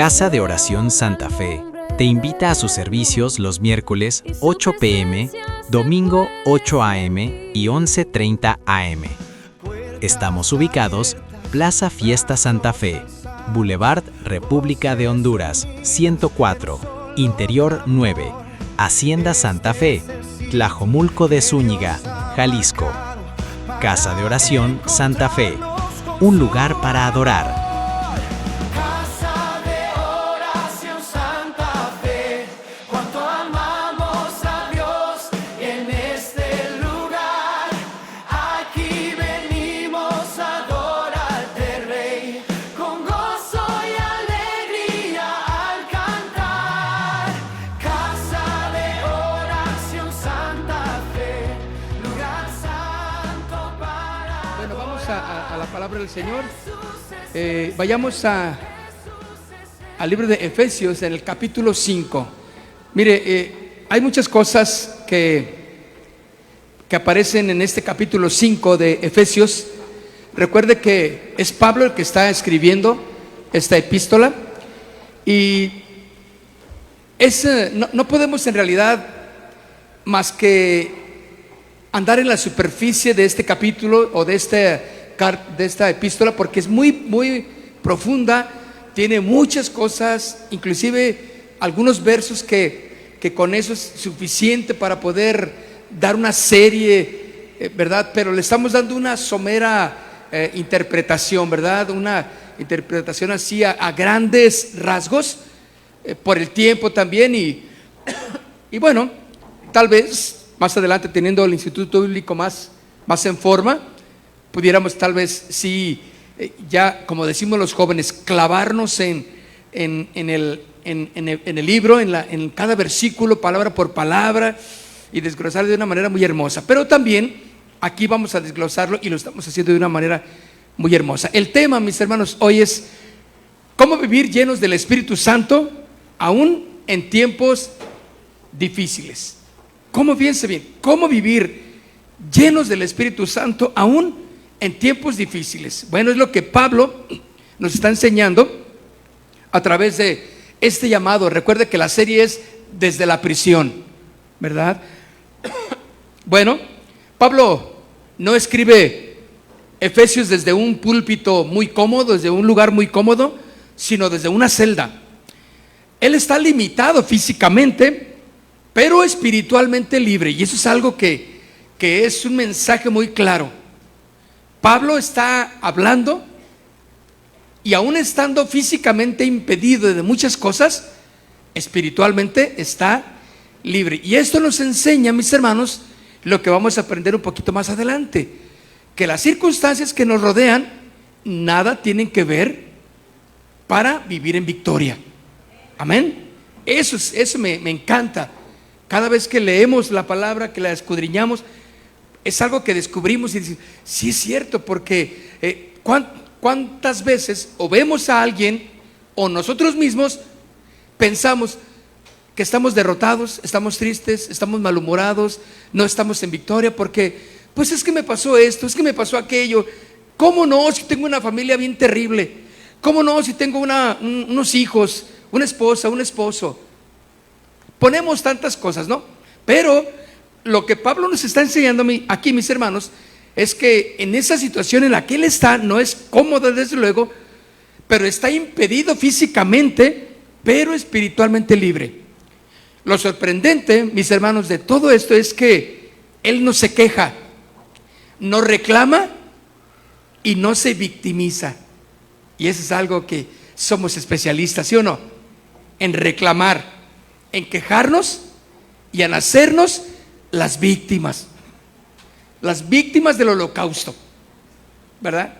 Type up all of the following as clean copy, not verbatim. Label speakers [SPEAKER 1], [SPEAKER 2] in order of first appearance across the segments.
[SPEAKER 1] Casa de Oración Santa Fe te invita a sus servicios los miércoles 8 p.m., domingo 8 a.m. y 11:30 a.m. Estamos ubicados Plaza Fiesta Santa Fe, Boulevard República de Honduras, 104, Interior 9, Hacienda Santa Fe, Tlajomulco de Zúñiga, Jalisco. Casa de Oración Santa Fe, un lugar para adorar.
[SPEAKER 2] Del Señor. Vayamos al libro de Efesios en el capítulo 5. Mire, hay muchas cosas que aparecen en este capítulo 5 de Efesios. Recuerde que es Pablo el que está escribiendo esta epístola y no podemos en realidad más que andar en la superficie de este capítulo o de esta epístola, porque es muy profunda, tiene muchas cosas, inclusive algunos versos que con eso es suficiente para poder dar una serie, ¿verdad? Pero le estamos dando una somera interpretación, ¿verdad? Una interpretación así a grandes rasgos, por el tiempo también y bueno, tal vez más adelante, teniendo el Instituto Bíblico más en forma, pudiéramos tal vez sí, ya como decimos los jóvenes, clavarnos en el libro, en cada versículo, palabra por palabra, y desglosarlo de una manera muy hermosa. Pero también aquí vamos a desglosarlo y lo estamos haciendo de una manera muy hermosa. El tema, mis hermanos, hoy es cómo vivir llenos del Espíritu Santo aún en tiempos difíciles. Fíjense bien, cómo vivir llenos del Espíritu Santo aún en tiempos difíciles. Bueno, es lo que Pablo nos está enseñando a través de este llamado. Recuerde que la serie es desde la prisión, ¿verdad? Bueno, Pablo no escribe Efesios desde un púlpito muy cómodo, desde un lugar muy cómodo, sino desde una celda. Él está limitado físicamente, pero espiritualmente libre, y eso es algo que es un mensaje muy claro. Pablo está hablando y aún estando físicamente impedido de muchas cosas, espiritualmente está libre. Y esto nos enseña, mis hermanos, lo que vamos a aprender un poquito más adelante, que las circunstancias que nos rodean nada tienen que ver para vivir en victoria. Amén. Eso me encanta. Cada vez que leemos la palabra, que la escudriñamos, es algo que descubrimos y decimos, sí es cierto, porque ¿cuántas veces o vemos a alguien o nosotros mismos pensamos que estamos derrotados, estamos tristes, estamos malhumorados, no estamos en victoria porque pues es que me pasó esto, es que me pasó aquello? ¿Cómo no si tengo una familia bien terrible? ¿Cómo no si tengo unos hijos, una esposa, un esposo? Ponemos tantas cosas, ¿no? Pero lo que Pablo nos está enseñando aquí, mis hermanos, es que en esa situación en la que él está, no es cómodo desde luego, pero está impedido físicamente, pero espiritualmente libre. Lo sorprendente, mis hermanos, de todo esto es que él no se queja, no reclama y no se victimiza. Y eso es algo que somos especialistas, ¿sí o no? En reclamar, en quejarnos y en hacernos las víctimas del holocausto, ¿verdad?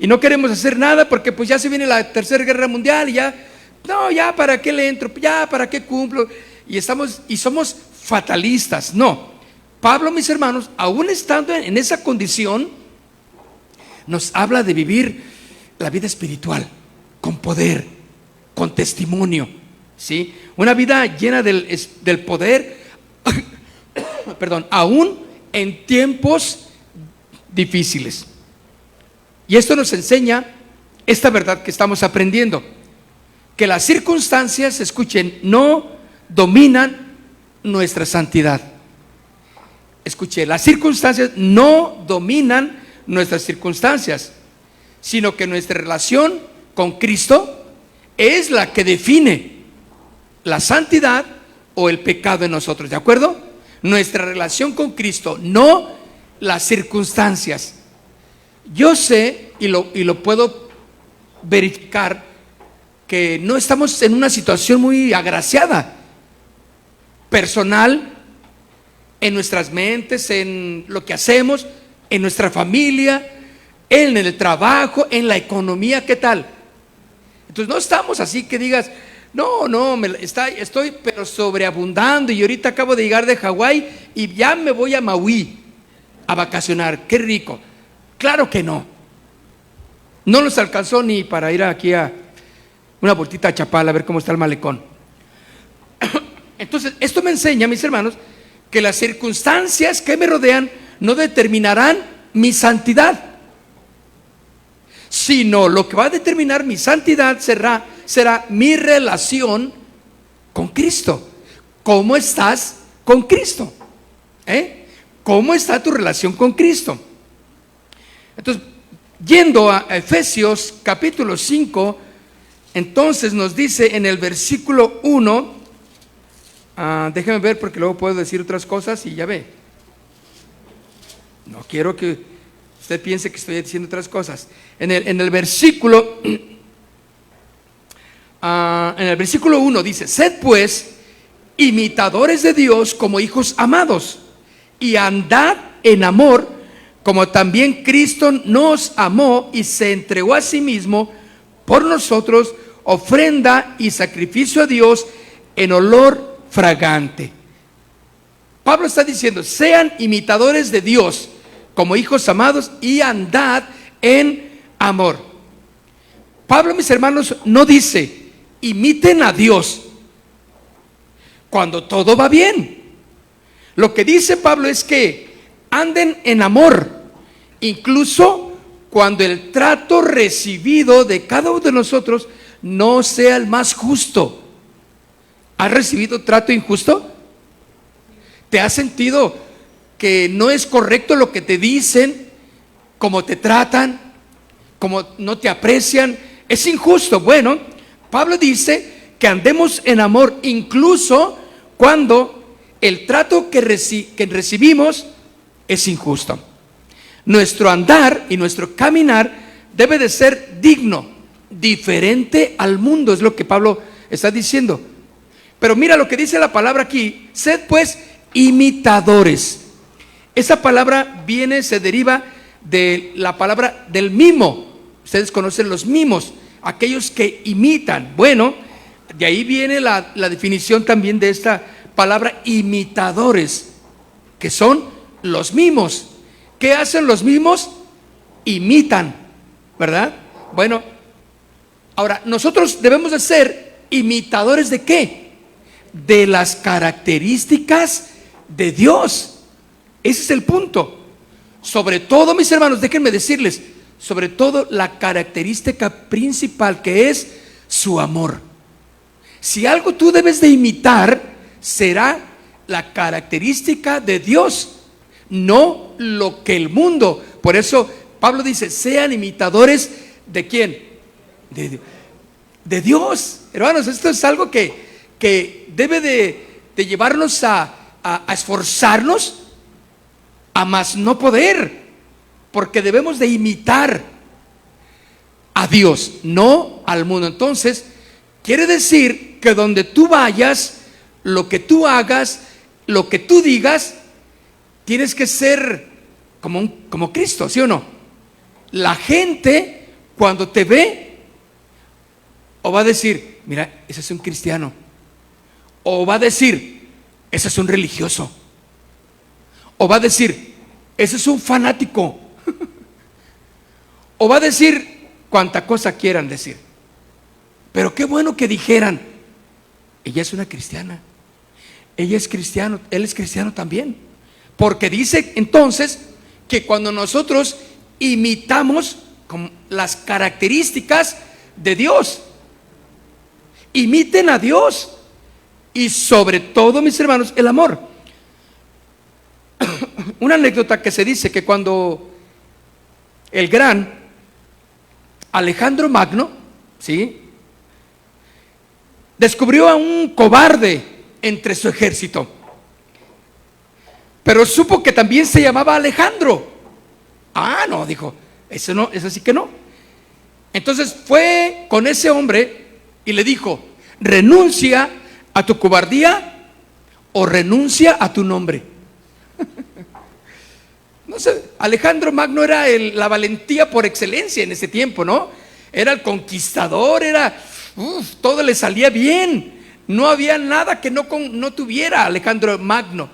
[SPEAKER 2] Y no queremos hacer nada porque pues ya se viene la Tercera Guerra Mundial y ya para qué le entro, ya para qué cumplo, y somos fatalistas. No, Pablo, mis hermanos, aún estando en esa condición, nos habla de vivir la vida espiritual con poder, con testimonio, ¿sí? Una vida llena del poder perdón, aún en tiempos difíciles. Y esto nos enseña esta verdad que estamos aprendiendo, que las circunstancias, escuchen, no dominan nuestra santidad. Escuche, las circunstancias no dominan nuestras circunstancias, sino que nuestra relación con Cristo es la que define la santidad o el pecado en nosotros, ¿de acuerdo? Nuestra relación con Cristo, no las circunstancias. Yo sé y lo puedo verificar que no estamos en una situación muy agraciada, personal, en nuestras mentes, en lo que hacemos, en nuestra familia, en el trabajo, en la economía, ¿qué tal? Entonces no estamos así que digas, estoy pero sobreabundando y ahorita acabo de llegar de Hawái y ya me voy a Maui a vacacionar, qué rico. Claro que no. No nos alcanzó ni para ir aquí a una vueltita a Chapala a ver cómo está el malecón. Entonces, esto me enseña, mis hermanos, que las circunstancias que me rodean no determinarán mi santidad, sino lo que va a determinar mi santidad será mi relación con Cristo. ¿Cómo estás con Cristo? ¿Cómo está tu relación con Cristo? Entonces, yendo a Efesios capítulo 5, entonces nos dice en el versículo 1, déjeme ver porque luego puedo decir otras cosas y ya ve. No quiero que usted piense que estoy diciendo otras cosas. En el versículo 1 dice: sed pues imitadores de Dios como hijos amados, y andad en amor, como también Cristo nos amó y se entregó a sí mismo por nosotros, ofrenda y sacrificio a Dios en olor fragante. Pablo está diciendo: sean imitadores de Dios como hijos amados y andad en amor. Pablo, mis hermanos, no dice imiten a Dios cuando todo va bien. Lo que dice Pablo es que anden en amor, incluso cuando el trato recibido de cada uno de nosotros no sea el más justo. ¿Has recibido trato injusto? ¿Te has sentido que no es correcto lo que te dicen, cómo te tratan, cómo no te aprecian? Es injusto. Bueno, Pablo dice que andemos en amor incluso cuando el trato que recibimos es injusto. Nuestro andar y nuestro caminar debe de ser digno, diferente al mundo, es lo que Pablo está diciendo. Pero mira lo que dice la palabra aquí: sed pues imitadores. Esa palabra se deriva de la palabra del mimo. Ustedes conocen los mimos, aquellos que imitan. Bueno, de ahí viene la definición también de esta palabra imitadores, que son los mimos. ¿Qué hacen los mimos? Imitan, ¿verdad? Bueno, ahora nosotros debemos de ser imitadores ¿de qué? De las características de Dios. Ese es el punto. Sobre todo, mis hermanos, déjenme decirles, sobre todo la característica principal, que es su amor. Si algo tú debes de imitar, será la característica de Dios, no lo que el mundo. Por eso Pablo dice: sean imitadores ¿de quién? De Dios. Hermanos, esto es algo que debe de llevarnos a esforzarnos a más no poder, porque debemos de imitar a Dios, no al mundo. Entonces, quiere decir que donde tú vayas, lo que tú hagas, lo que tú digas, tienes que ser como Cristo, ¿sí o no? La gente cuando te ve, o va a decir: mira, ese es un cristiano, o va a decir: ese es un religioso, o va a decir: ese es un fanático, o va a decir cuanta cosa quieran decir. Pero qué bueno que dijeran: ella es una cristiana, ella es cristiano, él es cristiano también. Porque dice entonces que cuando nosotros imitamos las características de Dios, imiten a Dios y sobre todo, mis hermanos, el amor. Una anécdota que se dice que cuando el gran Alejandro Magno, ¿sí?, descubrió a un cobarde entre su ejército, pero supo que también se llamaba Alejandro. Ah, no, dijo, eso no, eso sí que no. Entonces fue con ese hombre y le dijo: renuncia a tu cobardía o renuncia a tu nombre. No sé, Alejandro Magno era la valentía por excelencia en ese tiempo, ¿no? Era el conquistador, todo le salía bien. No había nada que no tuviera Alejandro Magno.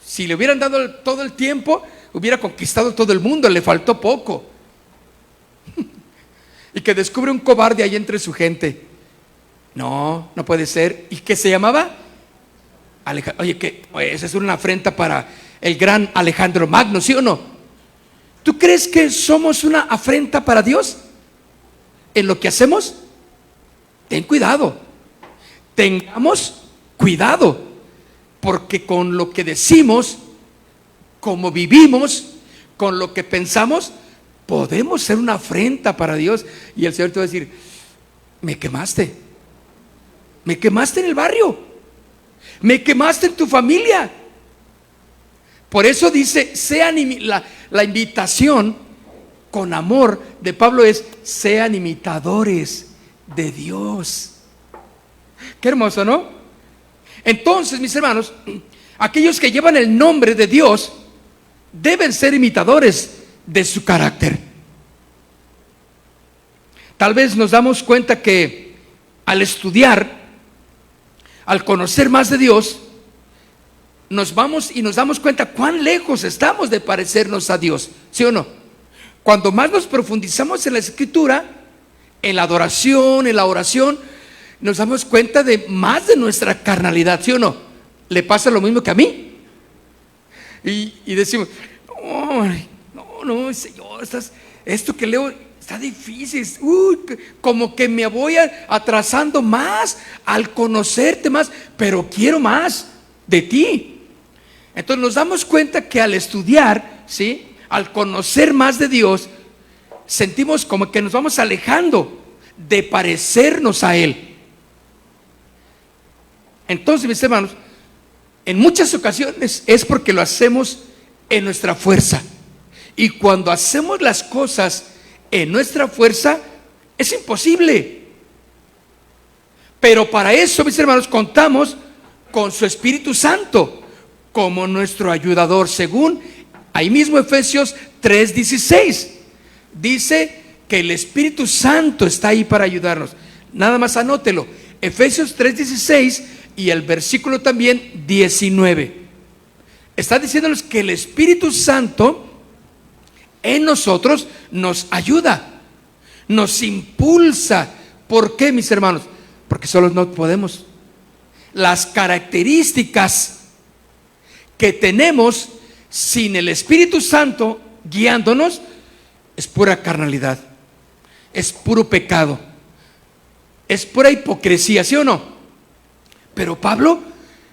[SPEAKER 2] Si le hubieran dado todo el tiempo, hubiera conquistado todo el mundo, le faltó poco. Y que descubre un cobarde ahí entre su gente. No, no puede ser. ¿Y qué se llamaba? Oye, que esa es una afrenta para el gran Alejandro Magno, ¿sí o no? ¿Tú crees que somos una afrenta para Dios en lo que hacemos? Ten cuidado, tengamos cuidado, porque con lo que decimos, como vivimos, con lo que pensamos, podemos ser una afrenta para Dios. Y el Señor te va a decir: me quemaste en el barrio, me quemaste en tu familia. Por eso dice, la invitación con amor de Pablo es: sean imitadores de Dios. Qué hermoso, ¿no? Entonces, mis hermanos, aquellos que llevan el nombre de Dios deben ser imitadores de su carácter. Tal vez nos damos cuenta que al estudiar, al conocer más de Dios, nos vamos y nos damos cuenta cuán lejos estamos de parecernos a Dios, ¿sí o no? Cuando más nos profundizamos en la Escritura, en la adoración, en la oración, nos damos cuenta de más de nuestra carnalidad, ¿sí o no? ¿Le pasa lo mismo que a mí? Y decimos: no, Señor, esto que leo está difícil. Como que me voy atrasando más al conocerte más, pero quiero más de ti. Entonces nos damos cuenta que al estudiar, ¿sí?, al conocer más de Dios, sentimos como que nos vamos alejando de parecernos a Él. Entonces, mis hermanos, en muchas ocasiones es porque lo hacemos en nuestra fuerza. Y cuando hacemos las cosas en nuestra fuerza, es imposible. Pero para eso, mis hermanos, contamos con su Espíritu Santo como nuestro ayudador, según ahí mismo Efesios 3:16. Dice que el Espíritu Santo está ahí para ayudarnos. Nada más anótelo, Efesios 3:16 y el versículo también 19. Está diciéndonos que el Espíritu Santo en nosotros nos ayuda, nos impulsa. ¿Por qué, mis hermanos? Porque solos no podemos. Las características que tenemos sin el Espíritu Santo guiándonos es pura carnalidad, es puro pecado, es pura hipocresía, ¿sí o no? Pero Pablo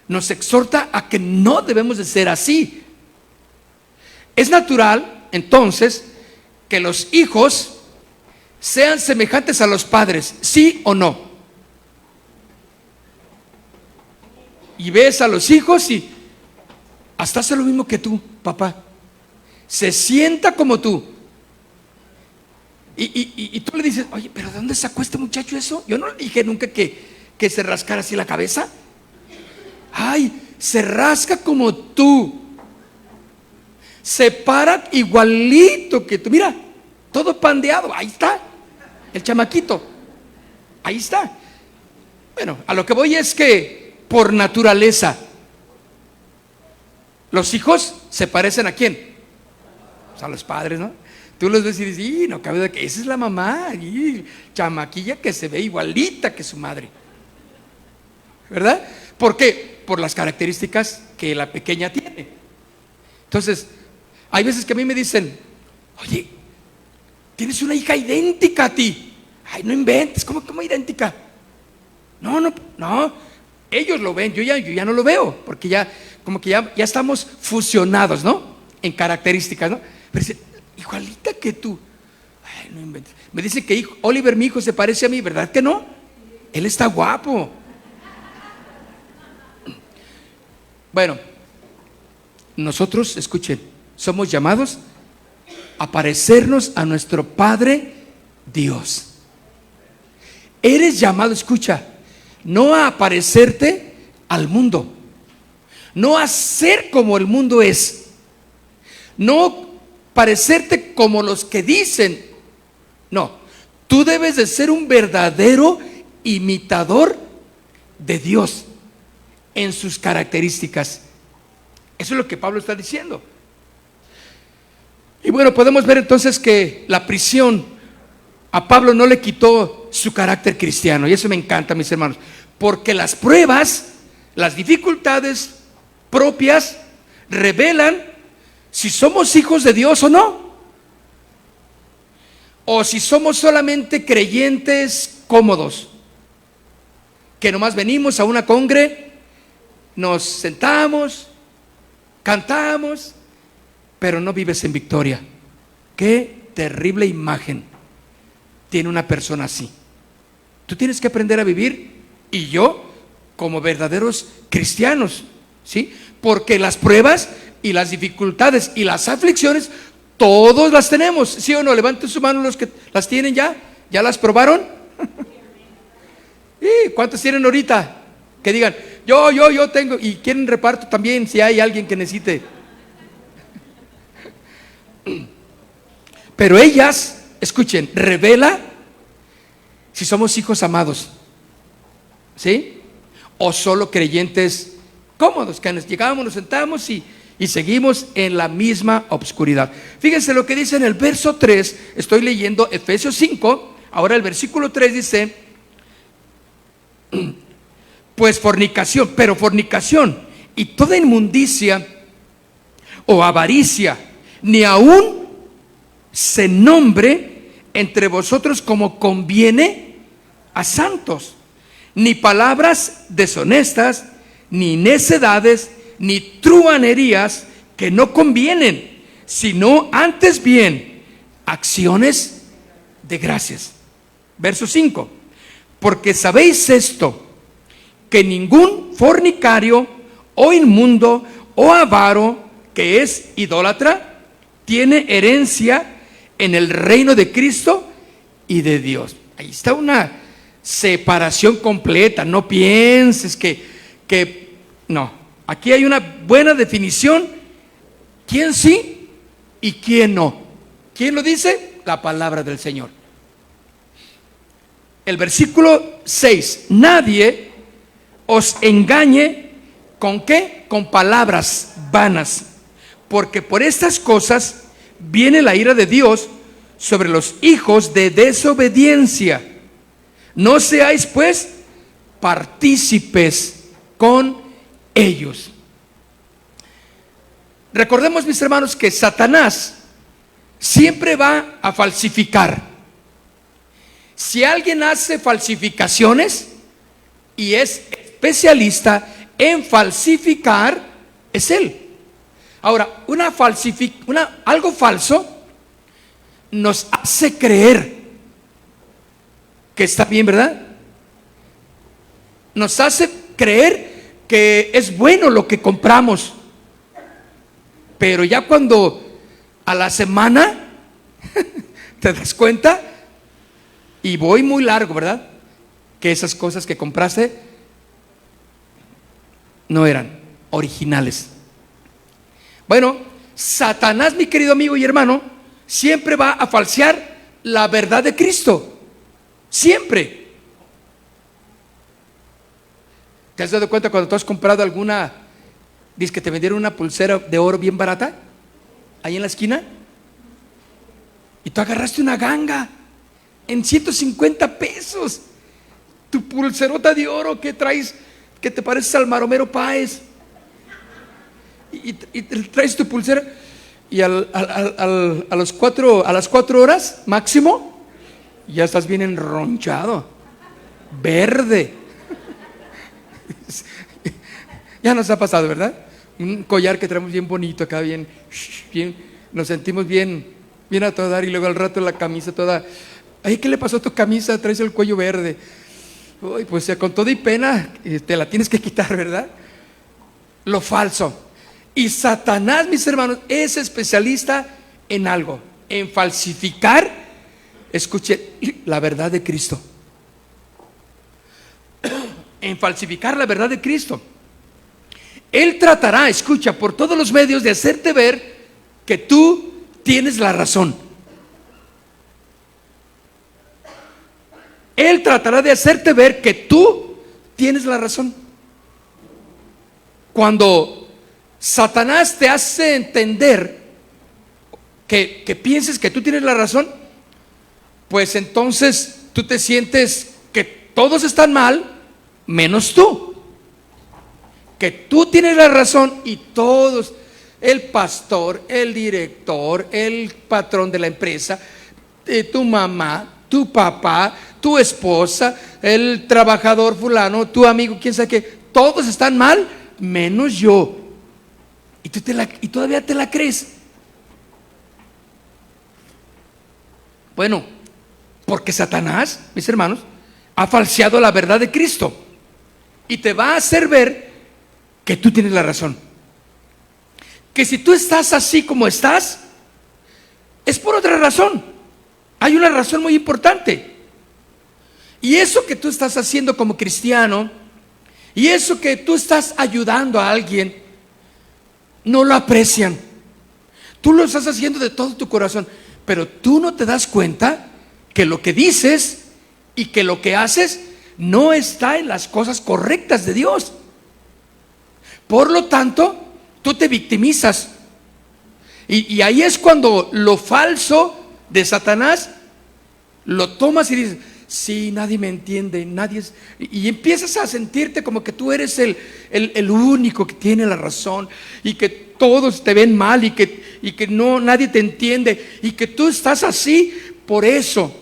[SPEAKER 2] nos exhorta a que no debemos de ser así. Es natural, entonces, que los hijos sean semejantes a los padres, ¿sí o no? Y ves a los hijos y hasta hace lo mismo que tú, papá. Se sienta como tú. Y tú le dices: oye, ¿pero de dónde sacó este muchacho eso? Yo no le dije nunca que se rascara así la cabeza. Ay, se rasca como tú. Se para igualito que tú. Mira, todo pandeado. Ahí está, el chamaquito. Ahí está. Bueno, a lo que voy es que por naturaleza los hijos se parecen ¿a quién? Pues a los padres, ¿no? Tú los ves y dices: sí, no cabe duda que esa es la mamá, y chamaquilla que se ve igualita que su madre, ¿verdad? ¿Por qué? Por las características que la pequeña tiene. Entonces, hay veces que a mí me dicen: oye, tienes una hija idéntica a ti. Ay, no inventes, ¿cómo idéntica? No, ellos lo ven, yo ya no lo veo, porque ya, como que ya estamos fusionados, ¿no? En características, ¿no? Pero dice, igualita que tú. Ay, no inventes. Me dice que Oliver, mi hijo, se parece a mí, ¿verdad que no? Él está guapo. Bueno, nosotros, escuchen, somos llamados a parecernos a nuestro Padre Dios. Eres llamado, escucha, no a parecerte al mundo, no a ser como el mundo es, no parecerte como los que dicen. No, tú debes de ser un verdadero imitador de Dios en sus características. Eso es lo que Pablo está diciendo. Y bueno, podemos ver entonces que la prisión a Pablo no le quitó su carácter cristiano, y eso me encanta, mis hermanos, porque las pruebas, las dificultades propias revelan si somos hijos de Dios o no, o si somos solamente creyentes cómodos, que nomás venimos a una congre, nos sentamos, cantamos, pero no vives en victoria. Qué terrible imagen tiene una persona así. Tú tienes que aprender a vivir, y yo, como verdaderos cristianos, ¿sí? Porque las pruebas y las dificultades y las aflicciones, todos las tenemos, ¿sí o no? Levanten su mano los que las tienen ya. ¿Ya las probaron? ¿Y cuántos tienen ahorita? Que digan, yo tengo, y quieren reparto también, si hay alguien que necesite. Pero ellas, escuchen, revela si somos hijos amados, ¿sí? O solo creyentes cómodos, que llegamos, nos sentamos y seguimos en la misma obscuridad. Fíjense lo que dice en el verso 3, estoy leyendo Efesios 5, ahora el versículo 3 dice, pues fornicación, pero fornicación y toda inmundicia o avaricia, ni aún se nombre entre vosotros como conviene a santos, ni palabras deshonestas, ni necedades, ni truhanerías que no convienen, sino antes bien acciones de gracias. Verso 5, porque sabéis esto, que ningún fornicario o inmundo o avaro que es idólatra tiene herencia en el reino de Cristo y de Dios. Ahí está una separación completa. No pienses que no. Aquí hay una buena definición. ¿Quién sí y quién no? ¿Quién lo dice? La palabra del Señor. El versículo 6. Nadie os engañe ¿con qué? Con palabras vanas, porque por estas cosas viene la ira de Dios sobre los hijos de desobediencia. No seáis pues partícipes con ellos. Recordemos, mis hermanos, que Satanás siempre va a falsificar. Si alguien hace falsificaciones y es especialista en falsificar, es él. Ahora, algo falso nos hace creer que está bien, ¿verdad? Nos hace creer que es bueno lo que compramos, pero ya cuando a la semana te das cuenta, y voy muy largo, ¿verdad?, que esas cosas que compraste no eran originales. Bueno, Satanás, mi querido amigo y hermano, siempre va a falsear la verdad de Cristo. Siempre. ¿Te has dado cuenta cuando tú has comprado alguna, dices que te vendieron una pulsera de oro bien barata ahí en la esquina, y tú agarraste una ganga en 150 pesos, tu pulserota de oro que traes, que te pareces al Maromero Páez, y traes tu pulsera, y a las 4 horas máximo ya estás bien enronchado, verde. Ya nos ha pasado, ¿verdad? Un collar que traemos bien bonito acá, bien, nos sentimos bien a todo dar, y luego al rato la camisa toda, ay, ¿qué le pasó a tu camisa? Traes el cuello verde. Uy, pues con todo y pena te la tienes que quitar, ¿verdad? Lo falso. Y Satanás, mis hermanos, es especialista en algo, en falsificar, escuche, la verdad de Cristo. En falsificar la verdad de Cristo. Él tratará, escucha, por todos los medios de hacerte ver que tú tienes la razón. Él tratará de hacerte ver que tú tienes la razón. Cuando Satanás te hace entender que pienses que tú tienes la razón, pues entonces tú te sientes que todos están mal, menos tú. Que tú tienes la razón y todos, el pastor, el director, el patrón de la empresa, tu mamá, tu papá, tu esposa, el trabajador fulano, tu amigo, quién sabe qué, todos están mal, menos yo. Y todavía te la crees. Bueno, porque Satanás, mis hermanos, ha falseado la verdad de Cristo y te va a hacer ver que tú tienes la razón. Que si tú estás así como estás, es por otra razón. Hay una razón muy importante. Y eso que tú estás haciendo como cristiano, y eso que tú estás ayudando a alguien, no lo aprecian. Tú lo estás haciendo de todo tu corazón, pero tú no te das cuenta que lo que dices y que lo que haces no está en las cosas correctas de Dios. Por lo tanto, tú te victimizas. Y ahí es cuando lo falso de Satanás lo tomas y dices, sí, nadie me entiende, y empiezas a sentirte como que tú eres el único que tiene la razón, y que todos te ven mal, y que no, nadie te entiende, y que tú estás así por eso.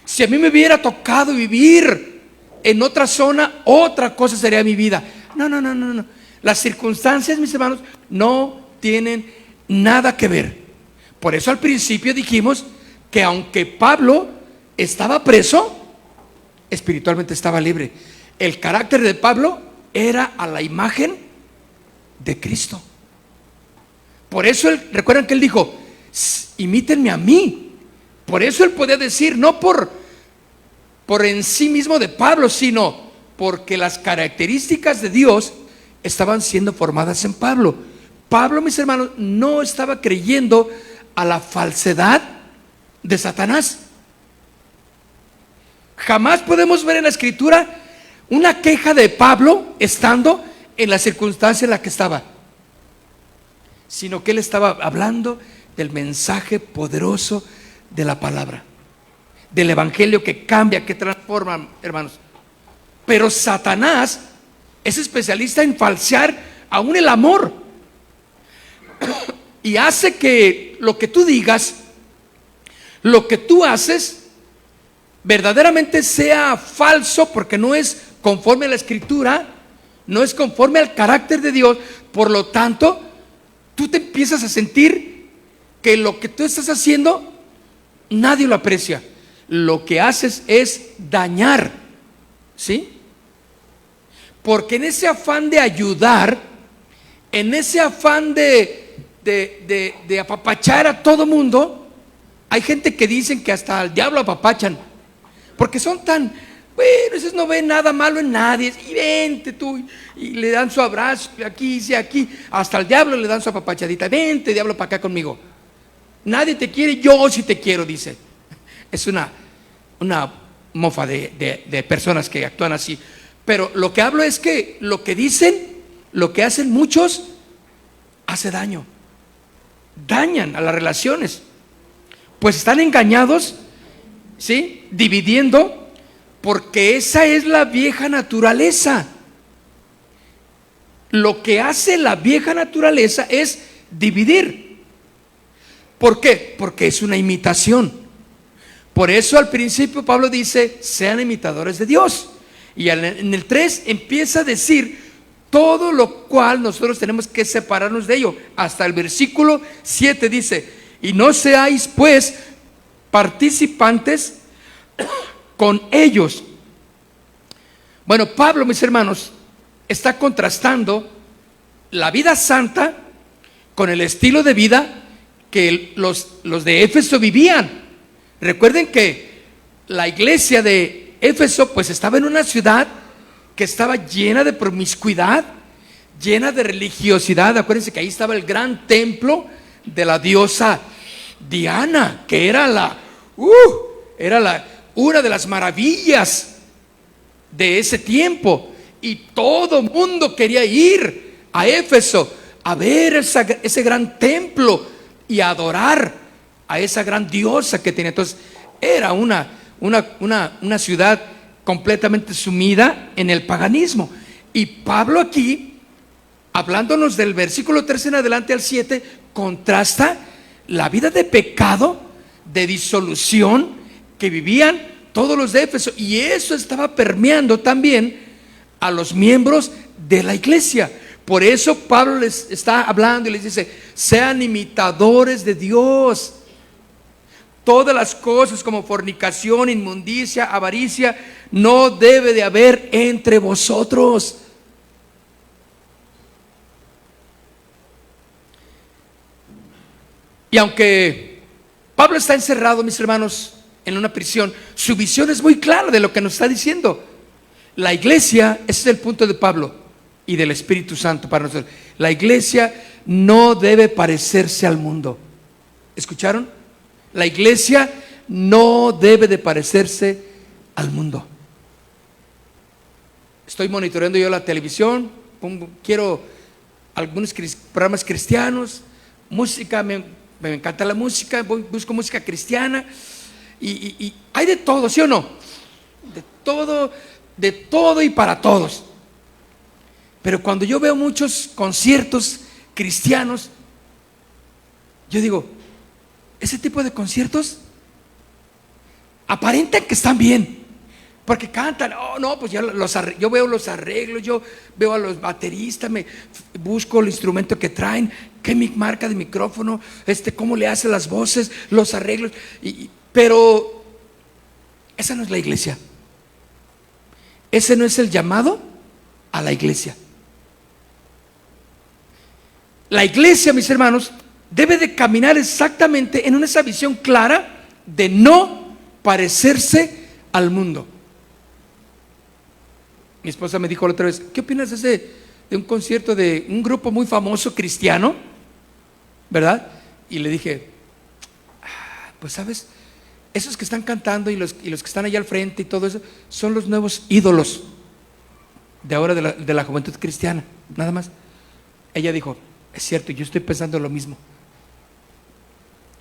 [SPEAKER 2] Si a mí me hubiera tocado vivir en otra zona, otra cosa sería mi vida. No. Las circunstancias, mis hermanos, no tienen nada que ver. Por eso al principio dijimos que aunque Pablo estaba preso, espiritualmente estaba libre. El carácter de Pablo era a la imagen de Cristo. Por eso recuerdan que él dijo, imítenme a mí. Por eso él podía decir, no por en sí mismo de Pablo, sino porque las características de Dios estaban siendo formadas en Pablo. Pablo, mis hermanos, no estaba creyendo a la falsedad de Satanás. Jamás podemos ver en la Escritura una queja de Pablo estando en la circunstancia en la que estaba, sino que él estaba hablando del mensaje poderoso de la palabra, del evangelio que cambia, que transforma, hermanos. Pero Satanás es especialista en falsear aún el amor, y hace que lo que tú digas, lo que tú haces, verdaderamente sea falso, porque no es conforme a la Escritura, no es conforme al carácter de Dios. Por lo tanto, tú te empiezas a sentir que lo que tú estás haciendo nadie lo aprecia. Lo que haces es dañar, ¿sí? Porque en ese afán de ayudar, en ese afán de apapachar a todo mundo, hay gente que dicen que hasta al diablo apapachan, porque son tan, bueno, esos no ven nada malo en nadie, y vente tú, y le dan su abrazo, aquí, sí, aquí, hasta al diablo le dan su apapachadita, vente diablo para acá conmigo, nadie te quiere, yo sí te quiero, dice. Es una mofa de personas que actúan así. Pero lo que hablo es que lo que dicen, lo que hacen muchos, hace daño. Dañan a las relaciones. Pues están engañados, ¿sí? Dividiendo, porque esa es la vieja naturaleza. Lo que hace la vieja naturaleza es dividir. ¿Por qué? Porque es una imitación. Por eso al principio Pablo dice, sean imitadores de Dios. Y en el 3 empieza a decir todo lo cual nosotros tenemos que separarnos de ello. Hasta el versículo 7 dice: y no seáis pues participantes con ellos. Bueno, Pablo, mis hermanos, está contrastando la vida santa con el estilo de vida que los de Éfeso vivían. Recuerden que la iglesia de Éfeso pues estaba en una ciudad que estaba llena de promiscuidad, llena de religiosidad. Acuérdense que ahí estaba el gran templo de la diosa Diana, que era una de las maravillas de ese tiempo, y todo mundo quería ir a Éfeso a ver ese gran templo y a adorar a esa gran diosa que tenía. Entonces era una ciudad completamente sumida en el paganismo. Y Pablo aquí, hablándonos del versículo 3 en adelante al 7, contrasta la vida de pecado, de disolución que vivían todos los de Éfeso, y eso estaba permeando también a los miembros de la iglesia. Por eso Pablo les está hablando y les dice: sean imitadores de Dios. Todas las cosas como fornicación, inmundicia, avaricia, no debe de haber entre vosotros. Y aunque Pablo está encerrado, mis hermanos, en una prisión, su visión es muy clara de lo que nos está diciendo. La iglesia, ese es el punto de Pablo y del Espíritu Santo para nosotros. La iglesia no debe parecerse al mundo. ¿Escucharon? La iglesia no debe de parecerse al mundo. Estoy monitoreando yo la televisión, quiero algunos programas cristianos, música, me encanta la música, busco música cristiana, y hay de todo, ¿sí o no? De todo y para todos. Pero cuando yo veo muchos conciertos cristianos, yo digo, ese tipo de conciertos aparentan que están bien, porque cantan, pues ya yo veo los arreglos, yo veo a los bateristas, busco el instrumento que traen, qué marca de micrófono, cómo le hacen las voces, los arreglos, pero esa no es la iglesia. Ese no es el llamado a la iglesia. La iglesia, mis hermanos, debe de caminar exactamente en esa visión clara de no parecerse al mundo. Mi esposa me dijo la otra vez: ¿qué opinas de un concierto de un grupo muy famoso cristiano? ¿Verdad? Y le dije, pues sabes, esos que están cantando y los que están allá al frente y todo eso, son los nuevos ídolos de ahora de la juventud cristiana, nada más. Ella dijo, es cierto, yo estoy pensando lo mismo.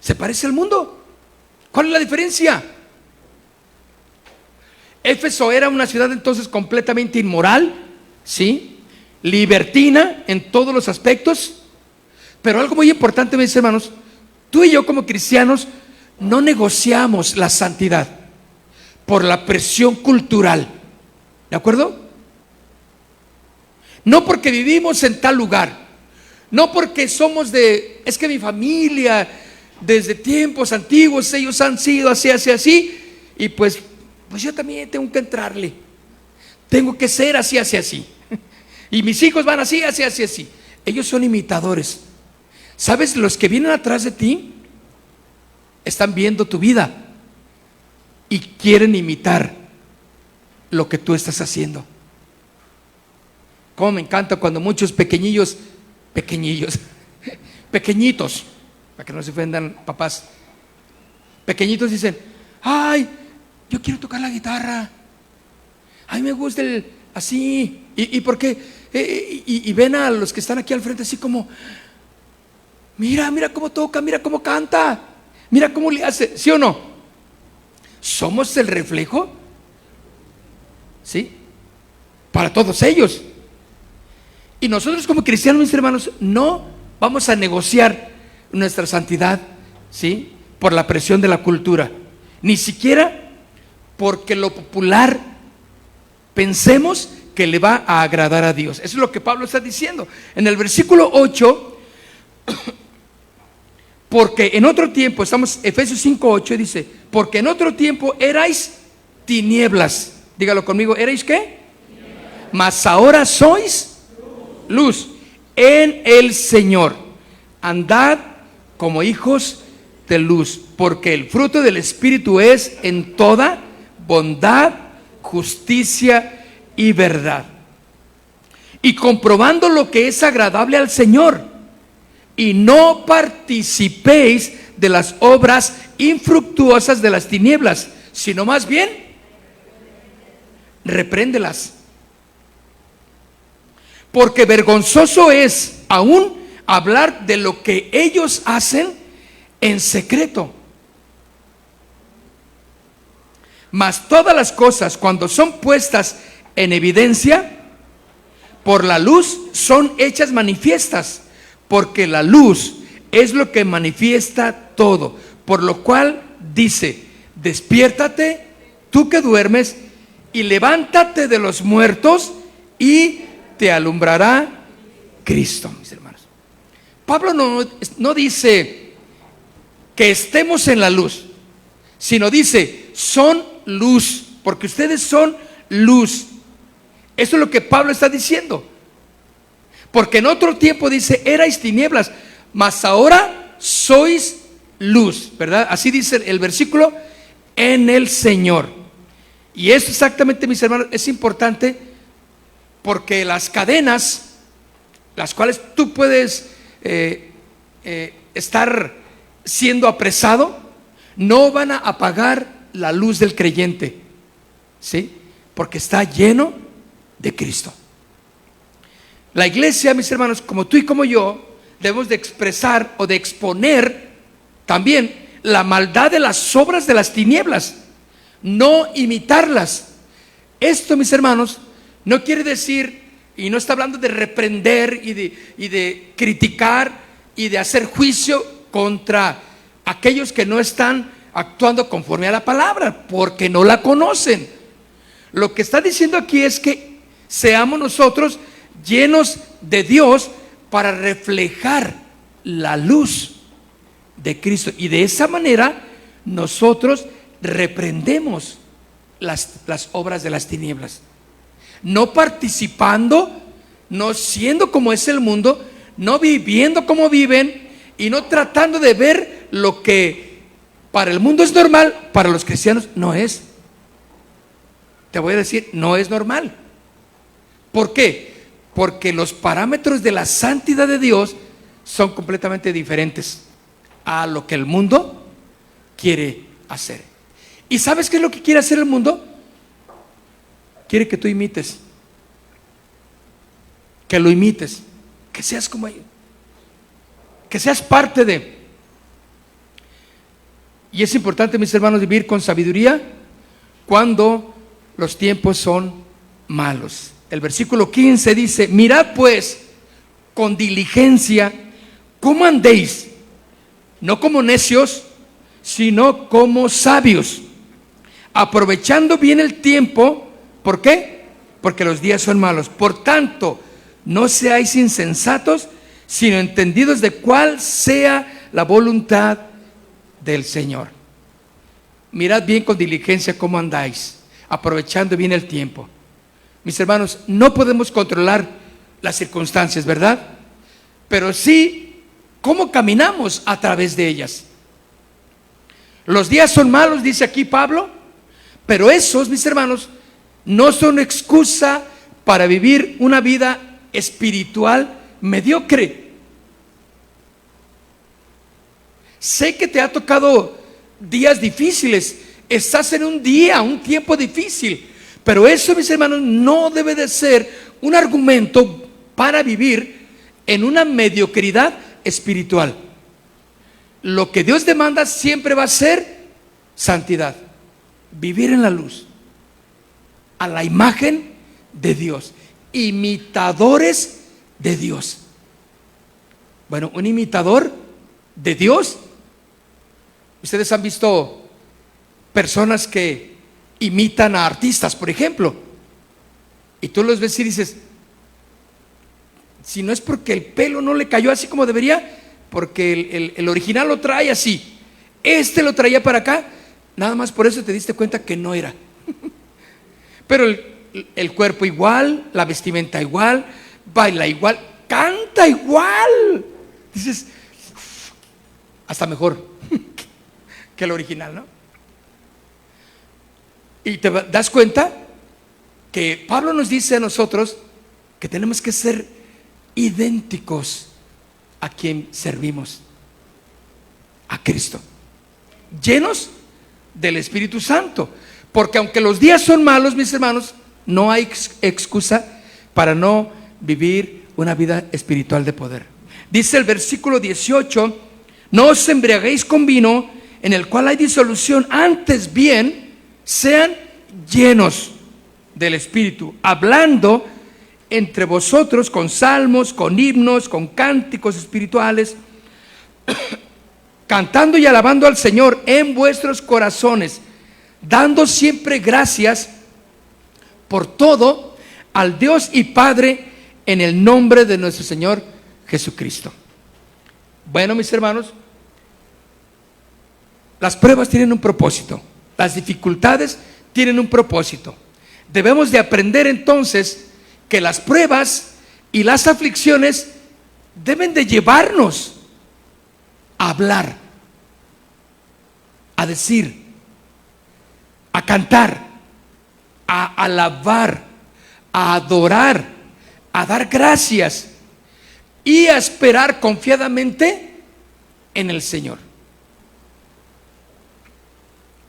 [SPEAKER 2] ¿Se parece al mundo? ¿Cuál es la diferencia? Éfeso era una ciudad entonces completamente inmoral, ¿sí? Libertina en todos los aspectos. Pero algo muy importante, mis hermanos, tú y yo como cristianos no negociamos la santidad por la presión cultural, ¿de acuerdo? No porque vivimos en tal lugar, no porque es que mi familia desde tiempos antiguos ellos han sido así, y pues yo también tengo que entrarle, tengo que ser así, y mis hijos van así. Ellos son imitadores. ¿Sabes? Los que vienen atrás de ti están viendo tu vida y quieren imitar lo que tú estás haciendo. Cómo me encanta cuando muchos pequeñitos, para que no se ofendan papás, pequeñitos dicen, ay, yo quiero tocar la guitarra, a mí me gusta así, ¿y por qué? Y ven a los que están aquí al frente así como, mira cómo toca, mira cómo canta, mira cómo le hace, ¿sí o no? ¿Somos el reflejo? ¿Sí? Para todos ellos. Y nosotros como cristianos, mis hermanos, no vamos a negociar nuestra santidad, ¿sí?, por la presión de la cultura, ni siquiera porque lo popular pensemos que le va a agradar a Dios. Eso es lo que Pablo está diciendo. En el versículo 8, porque en otro tiempo, estamos Efesios 5:8, dice, porque en otro tiempo erais tinieblas. Dígalo conmigo, ¿erais qué? Mas ahora sois luz en el Señor. Andad como hijos de luz, porque el fruto del Espíritu es en toda bondad, justicia y verdad. Y comprobando lo que es agradable al Señor, y no participéis de las obras infructuosas de las tinieblas, sino más bien repréndelas. Porque vergonzoso es aún hablar de lo que ellos hacen en secreto. Mas todas las cosas, cuando son puestas en evidencia por la luz, son hechas manifiestas, porque la luz es lo que manifiesta todo. Por lo cual dice, despiértate, tú que duermes, y levántate de los muertos, y te alumbrará Cristo. Mis hermanos, Pablo no dice que estemos en la luz, sino dice, son luz, porque ustedes son luz. Eso es lo que Pablo está diciendo. Porque en otro tiempo dice, erais tinieblas, mas ahora sois luz, ¿verdad? Así dice el versículo, en el Señor. Y esto exactamente, mis hermanos, es importante, porque las cadenas, las cuales tú puedes estar siendo apresado, no van a apagar la luz del creyente, ¿sí? Porque está lleno de Cristo. La iglesia, mis hermanos, como tú y como yo, debemos de expresar o de exponer también la maldad de las obras de las tinieblas, no imitarlas. Esto, mis hermanos, no quiere decir, y no está hablando de reprender y de criticar y de hacer juicio contra aquellos que no están actuando conforme a la palabra, porque no la conocen. Lo que está diciendo aquí es que seamos nosotros llenos de Dios para reflejar la luz de Cristo, y de esa manera nosotros reprendemos las obras de las tinieblas, no participando, no siendo como es el mundo, no viviendo como viven, y no tratando de ver lo que para el mundo es normal, para los cristianos no es. Te voy a decir, no es normal. ¿Por qué? Porque los parámetros de la santidad de Dios son completamente diferentes a lo que el mundo quiere hacer. ¿Y sabes qué es lo que quiere hacer el mundo? Quiere que tú imites, que lo imites, que seas como ellos, que seas parte de. Y es importante, mis hermanos, vivir con sabiduría cuando los tiempos son malos. El versículo 15 dice, mirad pues con diligencia cómo andéis, no como necios, sino como sabios, aprovechando bien el tiempo. ¿Por qué? Porque los días son malos. Por tanto, no seáis insensatos, sino entendidos de cuál sea la voluntad del Señor. Mirad bien con diligencia cómo andáis, aprovechando bien el tiempo. Mis hermanos, no podemos controlar las circunstancias, ¿verdad? Pero sí, cómo caminamos a través de ellas. Los días son malos, dice aquí Pablo, pero esos, mis hermanos, no son excusa para vivir una vida espiritual mediocre. Sé que te ha tocado días difíciles, estás en un tiempo difícil, pero eso, mis hermanos, no debe de ser un argumento para vivir en una mediocridad espiritual. Lo que Dios demanda siempre va a ser santidad, vivir en la luz, a la imagen de Dios, imitadores de Dios. Bueno, un imitador de Dios, ustedes han visto personas que imitan a artistas, por ejemplo. Y tú los ves y dices, si no es porque el pelo no le cayó así como debería, porque el original lo trae así, este lo traía para acá, nada más por eso te diste cuenta que no era. Pero el cuerpo igual, la vestimenta igual, baila igual, canta igual. Dices, hasta mejor que el original, ¿no? Y te das cuenta que Pablo nos dice a nosotros que tenemos que ser idénticos a quien servimos, a Cristo, llenos del Espíritu Santo, porque aunque los días son malos, mis hermanos, no hay excusa para no vivir una vida espiritual de poder. Dice el versículo 18: no os embriaguéis con vino, en el cual hay disolución, antes bien sean llenos del Espíritu, hablando entre vosotros con salmos, con himnos, con cánticos espirituales, cantando y alabando al Señor en vuestros corazones, dando siempre gracias por todo al Dios y Padre en el nombre de nuestro Señor Jesucristo. Bueno, mis hermanos, las pruebas tienen un propósito, las dificultades tienen un propósito. Debemos de aprender entonces que las pruebas y las aflicciones deben de llevarnos a hablar, a decir, a cantar, a alabar, a adorar, a dar gracias y a esperar confiadamente en el Señor.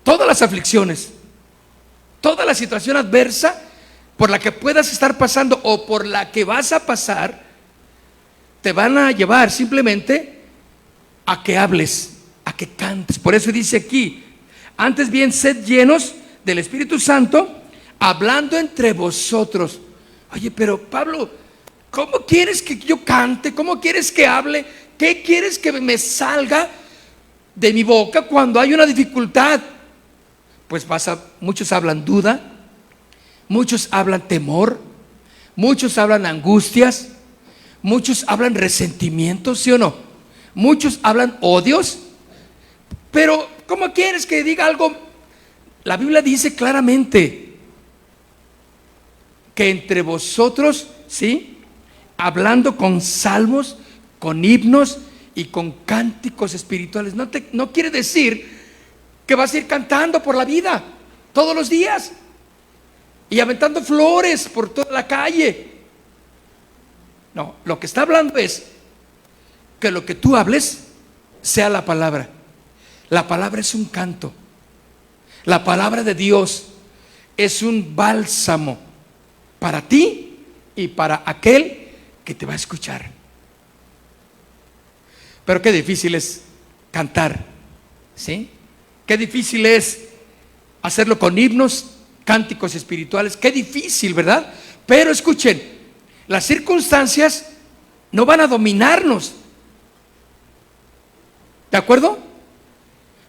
[SPEAKER 2] Todas las aflicciones, toda la situación adversa por la que puedas estar pasando o por la que vas a pasar, te van a llevar simplemente a que hables, a que cantes. Por eso dice aquí: antes bien sed llenos del Espíritu Santo, hablando entre vosotros. Oye, pero Pablo, ¿cómo quieres que yo cante? ¿Cómo quieres que hable? ¿Qué quieres que me salga de mi boca cuando hay una dificultad? Pues muchos hablan duda, muchos hablan temor, muchos hablan angustias, muchos hablan resentimientos, ¿sí o no? Muchos hablan odios. Pero ¿cómo quieres que diga algo? La Biblia dice claramente que entre vosotros, ¿sí?, hablando con salmos, con himnos y con cánticos espirituales. No quiere decir que vas a ir cantando por la vida todos los días y aventando flores por toda la calle. No, lo que está hablando es que lo que tú hables sea la palabra. La palabra es un canto. La palabra de Dios es un bálsamo para ti y para aquel que te va a escuchar. Pero qué difícil es cantar, ¿sí? Qué difícil es hacerlo con himnos, cánticos espirituales. Qué difícil, ¿verdad? Pero escuchen, las circunstancias no van a dominarnos, ¿de acuerdo?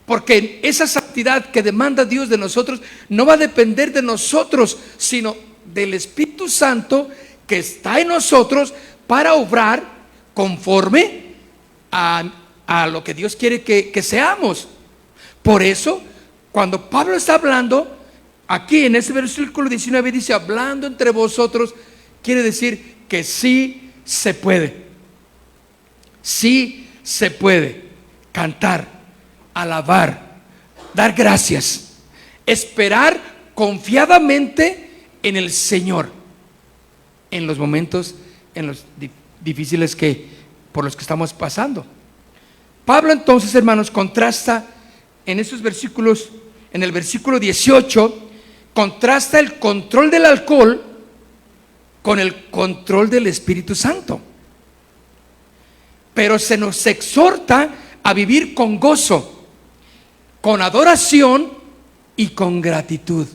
[SPEAKER 2] Porque esa santidad que demanda Dios de nosotros no va a depender de nosotros, sino del Espíritu Santo que está en nosotros para obrar conforme a lo que Dios quiere que seamos. Por eso, cuando Pablo está hablando, aquí en ese versículo 19 dice, hablando entre vosotros, quiere decir que sí se puede. Sí se puede cantar, alabar, dar gracias, esperar confiadamente en el Señor en los momentos difíciles por los que estamos pasando. Pablo entonces, hermanos, contrasta en esos versículos, en el versículo 18, contrasta el control del alcohol con el control del Espíritu Santo. Pero se nos exhorta a vivir con gozo, con adoración y con gratitud.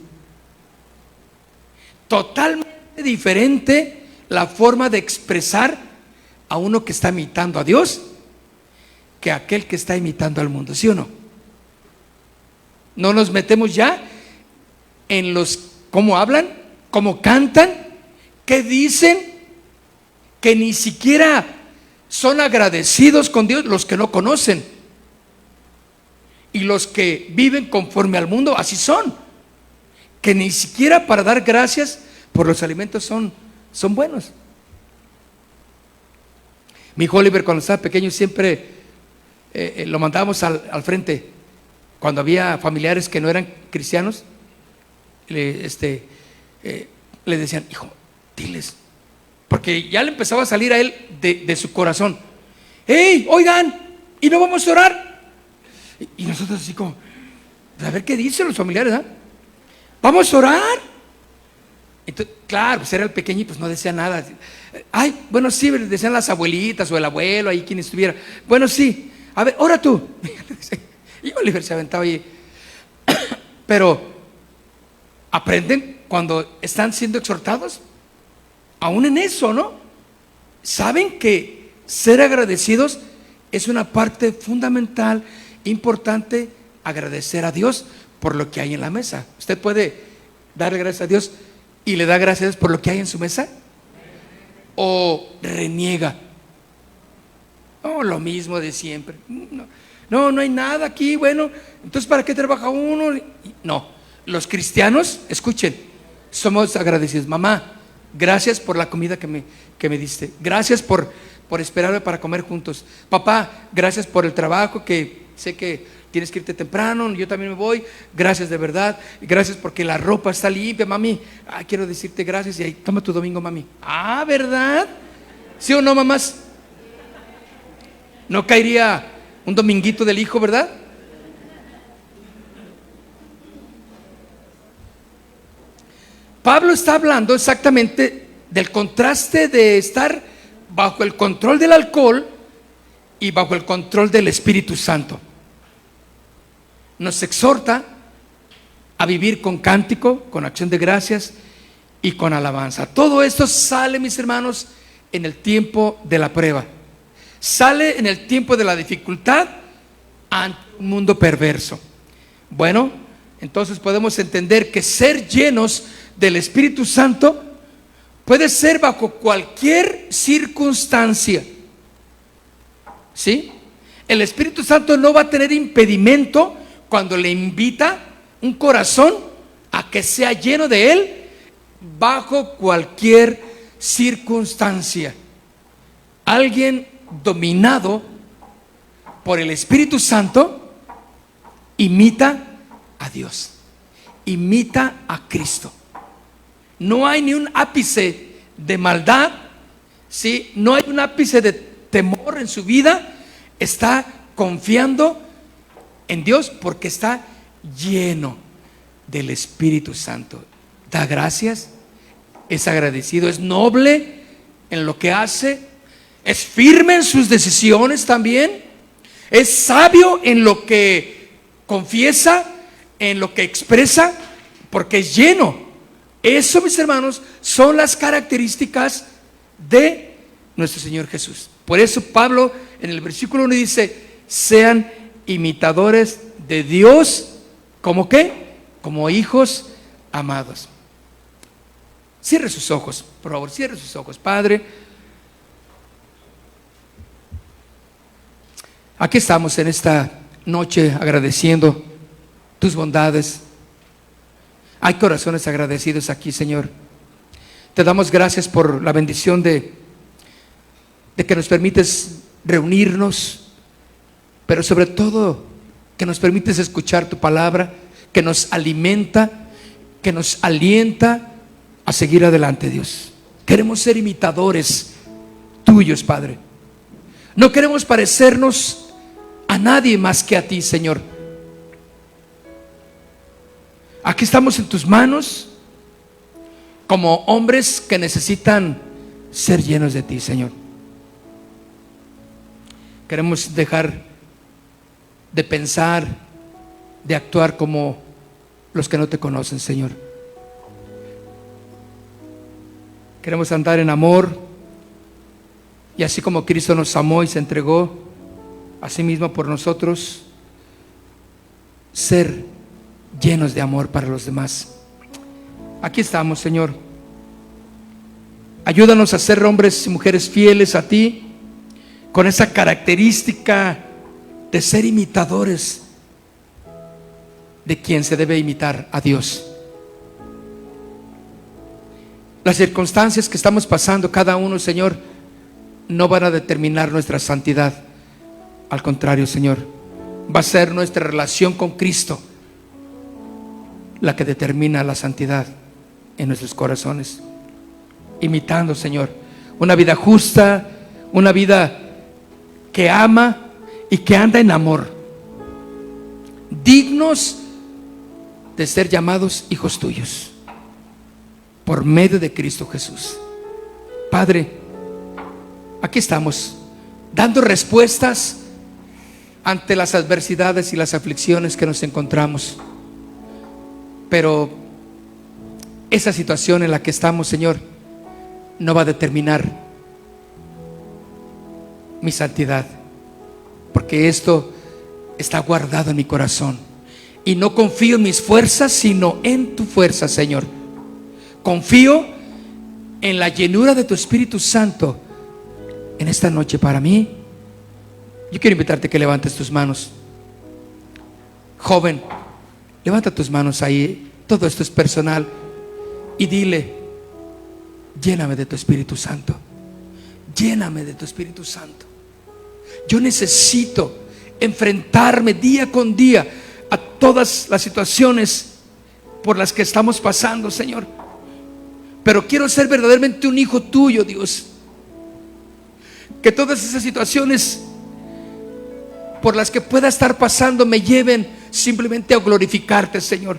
[SPEAKER 2] Totalmente diferente la forma de expresar a uno que está imitando a Dios que aquel que está imitando al mundo, ¿sí o no? No nos metemos ya en cómo hablan, cómo cantan, que dicen que ni siquiera son agradecidos con Dios los que no conocen. Y los que viven conforme al mundo, así son. Que ni siquiera para dar gracias por los alimentos son buenos. Mi hijo Oliver, cuando estaba pequeño, siempre lo mandábamos al frente. Cuando había familiares que no eran cristianos, le decían: hijo, diles, porque ya le empezaba a salir a él de su corazón: hey, oigan, ¿y no vamos a orar? Y nosotros así como, a ver qué dicen los familiares, ¿eh? ¿Vamos a orar? Entonces, claro, pues era el pequeño y pues no decía nada. Ay, bueno, sí, decían las abuelitas o el abuelo, ahí quien estuviera. Bueno, sí, a ver, ora tú. Y Oliver se aventaba ahí. Pero aprenden cuando están siendo exhortados, aún en eso, ¿no? Saben que ser agradecidos es una parte fundamental, importante. Agradecer a Dios por lo que hay en la mesa. Usted puede darle gracias a Dios y le da gracias por lo que hay en su mesa, o reniega. Oh, lo mismo de siempre. No hay nada aquí. Bueno, entonces ¿para qué trabaja uno? No, los cristianos, escuchen, somos agradecidos. Mamá, gracias por la comida que me diste. Gracias por esperarme para comer juntos. Papá, gracias por el trabajo, que sé que tienes que irte temprano, yo también me voy. Gracias de verdad. Gracias porque la ropa está limpia, mami. Quiero decirte gracias. Y ahí, toma tu domingo, mami. ¿Verdad? ¿Sí o no, mamás? ¿No caería un dominguito del hijo, verdad? Pablo está hablando exactamente del contraste de estar bajo el control del alcohol y bajo el control del Espíritu Santo. Nos exhorta a vivir con cántico, con acción de gracias y con alabanza. Todo esto sale, mis hermanos, en el tiempo de la prueba. Sale en el tiempo de la dificultad ante un mundo perverso. Bueno, entonces podemos entender que ser llenos del Espíritu Santo puede ser bajo cualquier circunstancia. ¿Sí? El Espíritu Santo no va a tener impedimento cuando le invita un corazón a que sea lleno de Él bajo cualquier circunstancia. Alguien dominado por el Espíritu Santo imita a Dios, imita a Cristo. No hay ni un ápice de maldad, ¿sí? No hay un ápice de temor en su vida. Está confiando en Dios porque está lleno del Espíritu Santo. Da gracias, es agradecido, es noble en lo que hace, es firme en sus decisiones también, es sabio en lo que confiesa, en lo que expresa, porque es lleno. Eso, mis hermanos, son las características de nuestro Señor Jesús. Por eso Pablo en el versículo 1 dice: sean imitadores de Dios, ¿como qué? Como hijos amados. Cierre sus ojos, por favor, cierre sus ojos. Padre, aquí estamos en esta noche agradeciendo tus bondades. Hay corazones agradecidos aquí, Señor. Te damos gracias por la bendición de que nos permites reunirnos, pero sobre todo que nos permites escuchar tu palabra, que nos alimenta, que nos alienta a seguir adelante, Dios. Queremos ser imitadores tuyos, Padre. No queremos parecernos a nadie más que a ti, Señor. Aquí estamos en tus manos como hombres que necesitan ser llenos de ti, Señor. Queremos dejar de pensar, de actuar como los que no te conocen, Señor. Queremos andar en amor, y así como Cristo nos amó y se entregó a sí mismo por nosotros, ser llenos de amor para los demás. Aquí estamos, Señor. Ayúdanos a ser hombres y mujeres fieles a ti, con esa característica de ser imitadores de quien se debe imitar, a Dios. Las circunstancias que estamos pasando cada uno, Señor, no van a determinar nuestra santidad. Al contrario, Señor, va a ser nuestra relación con Cristo la que determina la santidad en nuestros corazones. Imitando, Señor, una vida justa, una vida que ama y que anda en amor, dignos de ser llamados hijos tuyos por medio de Cristo Jesús. Padre, aquí estamos dando respuestas ante las adversidades y las aflicciones que nos encontramos, pero esa situación en la que estamos, Señor, no va a determinar mi santidad, porque esto está guardado en mi corazón y no confío en mis fuerzas, sino en tu fuerza, Señor. Confío en la llenura de tu Espíritu Santo en esta noche para mí. Yo quiero invitarte a que levantes tus manos. Joven, levanta tus manos ahí. Todo esto es personal. Y dile: lléname de tu Espíritu Santo. Lléname de tu Espíritu Santo. Yo necesito enfrentarme día con día a todas las situaciones por las que estamos pasando, Señor. Pero quiero ser verdaderamente un hijo tuyo, Dios. Que todas esas situaciones por las que pueda estar pasando me lleven simplemente a glorificarte, Señor.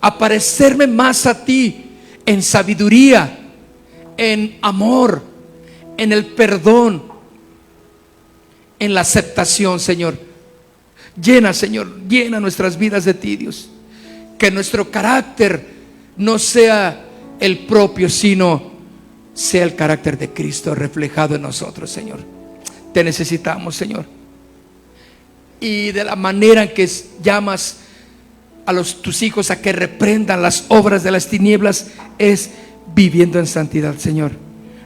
[SPEAKER 2] A parecerme más a ti en sabiduría, en amor, en el perdón, en la aceptación, Señor. Llena, Señor, llena nuestras vidas de ti, Dios. Que nuestro carácter no sea el propio, sino sea el carácter de Cristo reflejado en nosotros, Señor. Te necesitamos, Señor. Y de la manera en que llamas a tus hijos a que reprendan las obras de las tinieblas es viviendo en santidad, Señor.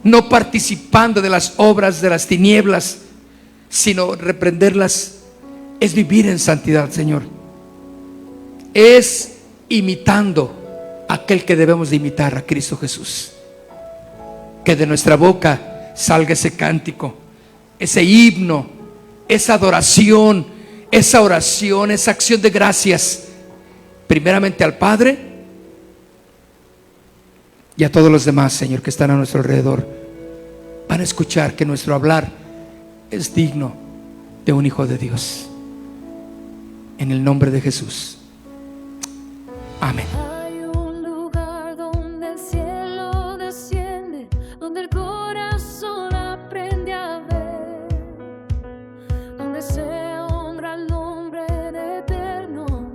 [SPEAKER 2] No participando de las obras de las tinieblas, sino reprenderlas es vivir en santidad, Señor. Es imitando a aquel que debemos de imitar, a Cristo Jesús. Que de nuestra boca salga ese cántico, ese himno, esa adoración, esa oración, esa acción de gracias, primeramente al Padre y a todos los demás, Señor, que están a nuestro alrededor. Van a escuchar que nuestro hablar es digno de un hijo de Dios. En el nombre de Jesús. Amén.
[SPEAKER 3] Hay un lugar donde el cielo desciende, donde el corazón aprende a ver, donde se honra el nombre de eterno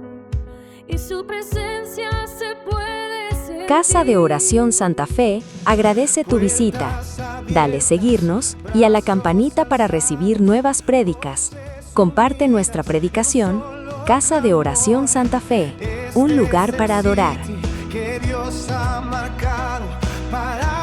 [SPEAKER 3] y su presencia se puede sentir.
[SPEAKER 4] Casa de Oración Santa Fe agradece tu visita. Dale seguirnos y a la campanita para recibir nuevas prédicas. Comparte nuestra predicación. Casa de Oración Santa Fe, un lugar para adorar.
[SPEAKER 5] Que Dios ha marcado para